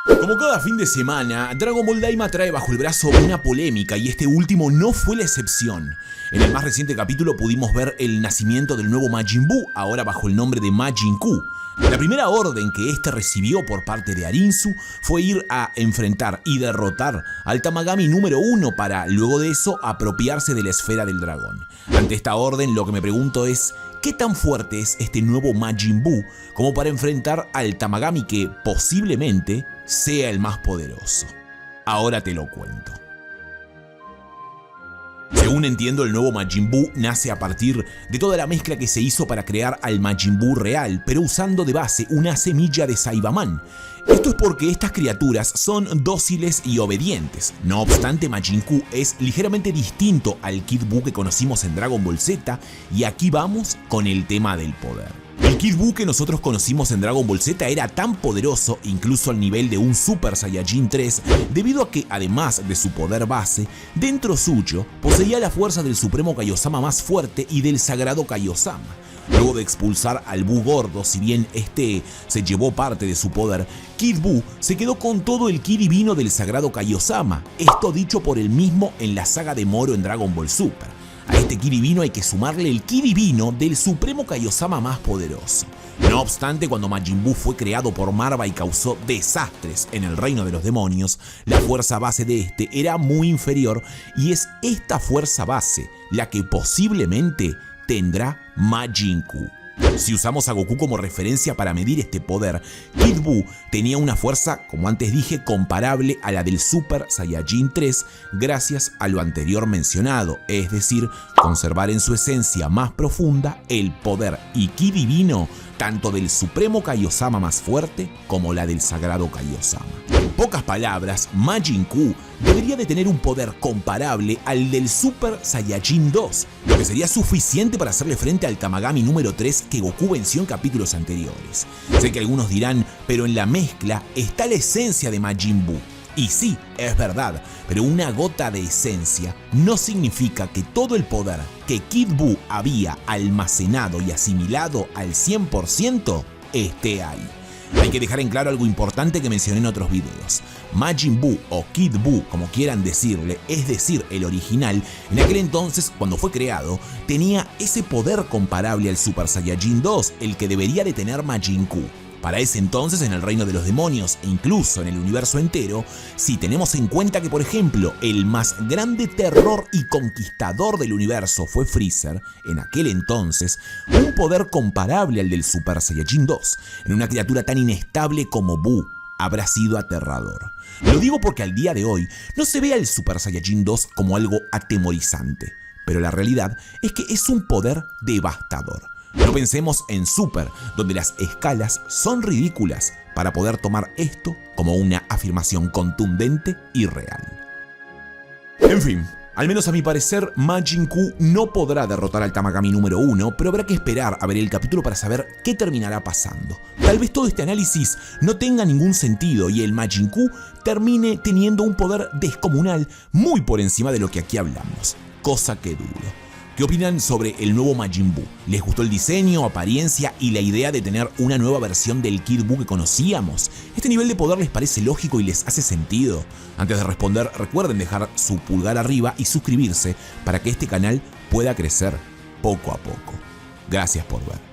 Como cada fin de semana, Dragon Ball Daima trae bajo el brazo una polémica y este último no fue la excepción. En el más reciente capítulo pudimos ver el nacimiento del nuevo Majin Buu, ahora bajo el nombre de Majin Q. La primera orden que este recibió por parte de Arinzu fue ir a enfrentar y derrotar al Tamagami número 1 para, luego de eso, apropiarse de la esfera del dragón. Ante esta orden, lo que me pregunto es, ¿qué tan fuerte es este nuevo Majin Buu como para enfrentar al Tamagami que posiblemente sea el más poderoso? Ahora te lo cuento. Según entiendo, el nuevo Majin Buu nace a partir de toda la mezcla que se hizo para crear al Majin Buu real, pero usando de base una semilla de Saibaman. Esto es porque estas criaturas son dóciles y obedientes. No obstante, Majin Q es ligeramente distinto al Kid Buu que conocimos en Dragon Ball Z, y aquí vamos con el tema del poder. El Kid Buu que nosotros conocimos en Dragon Ball Z era tan poderoso, incluso al nivel de un Super Saiyajin 3, debido a que, además de su poder base, dentro suyo poseía la fuerza del Supremo Kaiosama más fuerte y del Sagrado Kaiosama. Luego de expulsar al Buu gordo, si bien este se llevó parte de su poder, Kid Buu se quedó con todo el ki divino del Sagrado Kaiosama, esto dicho por él mismo en la saga de Moro en Dragon Ball Super. A este ki divino hay que sumarle el ki divino del Supremo Kaiosama más poderoso. No obstante, cuando Majin Buu fue creado por Marva y causó desastres en el reino de los demonios, la fuerza base de este era muy inferior, y es esta fuerza base la que posiblemente tendrá Majin Q. Si usamos a Goku como referencia para medir este poder, Kid Buu tenía una fuerza, como antes dije, comparable a la del Super Saiyajin 3 gracias a lo anterior mencionado, es decir, conservar en su esencia más profunda el poder y ki divino tanto del Supremo Kaiosama más fuerte como la del Sagrado Kaiosama. En pocas palabras, Majin Q debería de tener un poder comparable al del Super Saiyajin 2, lo que sería suficiente para hacerle frente al Tamagami número 3 que Goku venció en capítulos anteriores. Sé que algunos dirán, pero en la mezcla está la esencia de Majin Buu. Y sí, es verdad, pero una gota de esencia no significa que todo el poder que Kid Buu había almacenado y asimilado al 100% esté ahí. Hay que dejar en claro algo importante que mencioné en otros videos. Majin Buu o Kid Buu, como quieran decirle, es decir, el original, en aquel entonces, cuando fue creado, tenía ese poder comparable al Super Saiyajin 2, el que debería de tener Majin Q. Para ese entonces, en el reino de los demonios e incluso en el universo entero, si tenemos en cuenta que, por ejemplo, el más grande terror y conquistador del universo fue Freezer, en aquel entonces, un poder comparable al del Super Saiyajin 2, en una criatura tan inestable como Buu, habrá sido aterrador. Lo digo porque al día de hoy no se ve al Super Saiyajin 2 como algo atemorizante, pero la realidad es que es un poder devastador. No pensemos en Super, donde las escalas son ridículas, para poder tomar esto como una afirmación contundente y real. En fin, al menos a mi parecer, Majin Q no podrá derrotar al Tamagami número 1, pero habrá que esperar a ver el capítulo para saber qué terminará pasando. Tal vez todo este análisis no tenga ningún sentido y el Majin Q termine teniendo un poder descomunal muy por encima de lo que aquí hablamos, cosa que dudo. ¿Qué opinan sobre el nuevo Majin Buu? ¿Les gustó el diseño, apariencia y la idea de tener una nueva versión del Kid Buu que conocíamos? ¿Este nivel de poder les parece lógico y les hace sentido? Antes de responder, recuerden dejar su pulgar arriba y suscribirse para que este canal pueda crecer poco a poco. Gracias por ver.